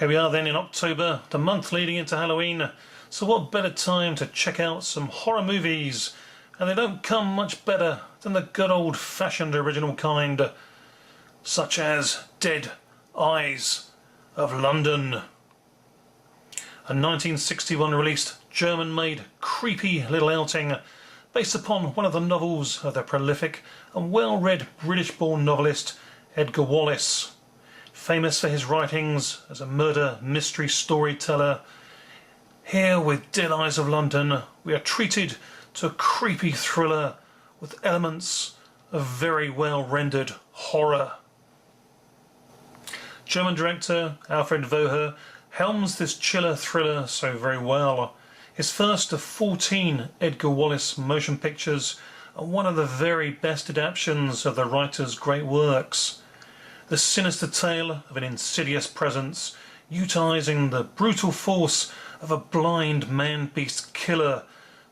Here we are then in October, the month leading into Halloween, so what better time to check out some horror movies, and they don't come much better than the good old-fashioned original kind, such as Dead Eyes of London. A 1961 released German-made creepy little outing based upon one of the novels of the prolific and well-read British-born novelist Edgar Wallace. Famous for his writings as a murder mystery storyteller, here with Dead Eyes of London we are treated to a creepy thriller with elements of very well rendered horror. German director Alfred Woher helms this chiller thriller so very well. His first of 14 Edgar Wallace motion pictures and one of the very best adaptations of the writer's great works. The sinister tale of an insidious presence, utilising the brutal force of a blind man-beast killer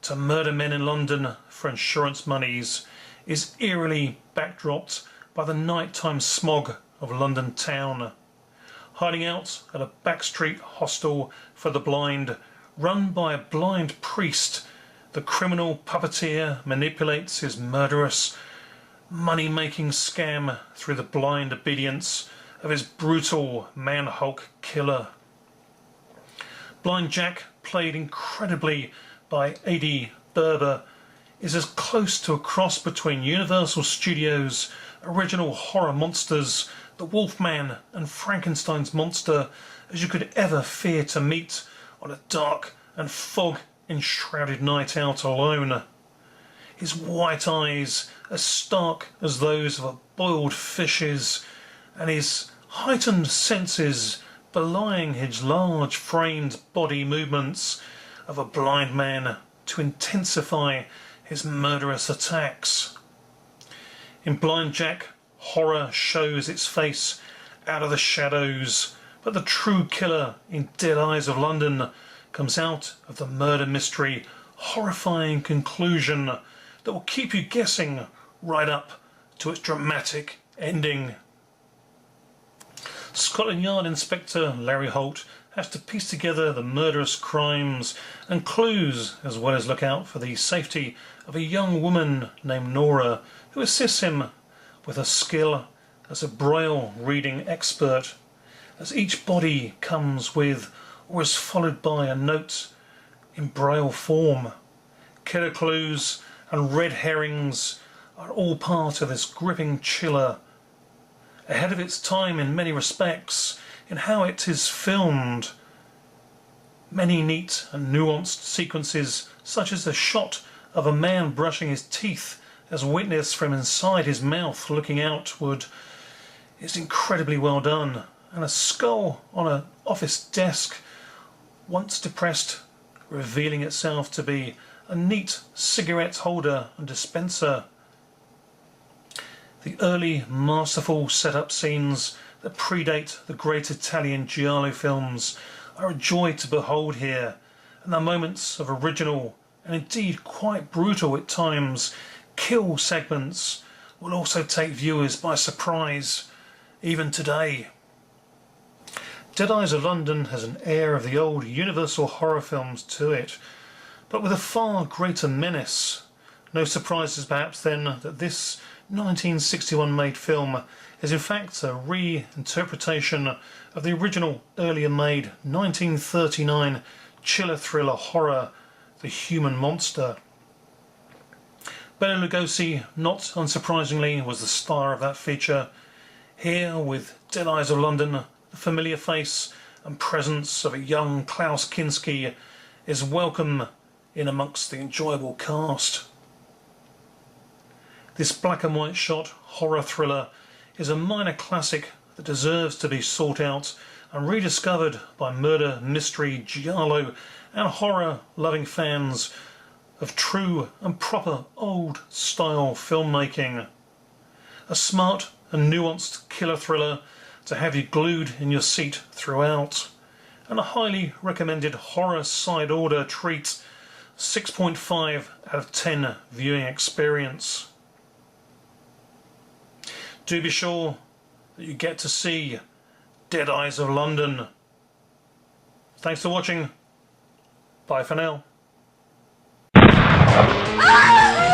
to murder men in London for insurance monies, is eerily backdropped by the nighttime smog of London town. Hiding out at a backstreet hostel for the blind, run by a blind priest, the criminal puppeteer manipulates his murderous money-making scam through the blind obedience of his brutal man-hulk killer. Blind Jack, played incredibly by A.D. Berber, is as close to a cross between Universal Studios' original horror monsters, the Wolfman and Frankenstein's monster, as you could ever fear to meet on a dark and fog-enshrouded night out alone. His white eyes as stark as those of a boiled fish's, and his heightened senses belying his large-framed body movements of a blind man to intensify his murderous attacks. In Blind Jack, horror shows its face out of the shadows, but the true killer in Dead Eyes of London comes out of the murder mystery horrifying conclusion that will keep you guessing right up to its dramatic ending. Scotland Yard Inspector Larry Holt has to piece together the murderous crimes and clues, as well as look out for the safety of a young woman named Nora, who assists him with her skill as a braille reading expert, as each body comes with or is followed by a note in braille form. Killer clues and red herrings are all part of this gripping chiller, ahead of its time in many respects in how it is filmed. Many neat and nuanced sequences, such as the shot of a man brushing his teeth as witness from inside his mouth looking outward, is incredibly well done, and a skull on an office desk, once depressed, revealing itself to be a neat cigarette holder and dispenser. The early masterful setup scenes that predate the great Italian giallo films are a joy to behold here, and the moments of original and indeed quite brutal at times kill segments will also take viewers by surprise even today. Dead Eyes of London has an air of the old Universal horror films to it, but with a far greater menace. No surprises perhaps then that this 1961 made film is in fact a reinterpretation of the original earlier made 1939 chiller thriller horror The Human Monster. Bela Lugosi, not unsurprisingly, was the star of that feature. Here with Dead Eyes of London, the familiar face and presence of a young Klaus Kinski is welcome in amongst the enjoyable cast. This black and white shot horror thriller is a minor classic that deserves to be sought out and rediscovered by murder, mystery, giallo and horror loving fans of true and proper old style filmmaking. A smart and nuanced killer thriller to have you glued in your seat throughout, and a highly recommended horror side order treat, 6.5 out of 10 viewing experience. Do be sure that you get to see Dead Eyes of London Thanks for watching. Bye for now. Ah!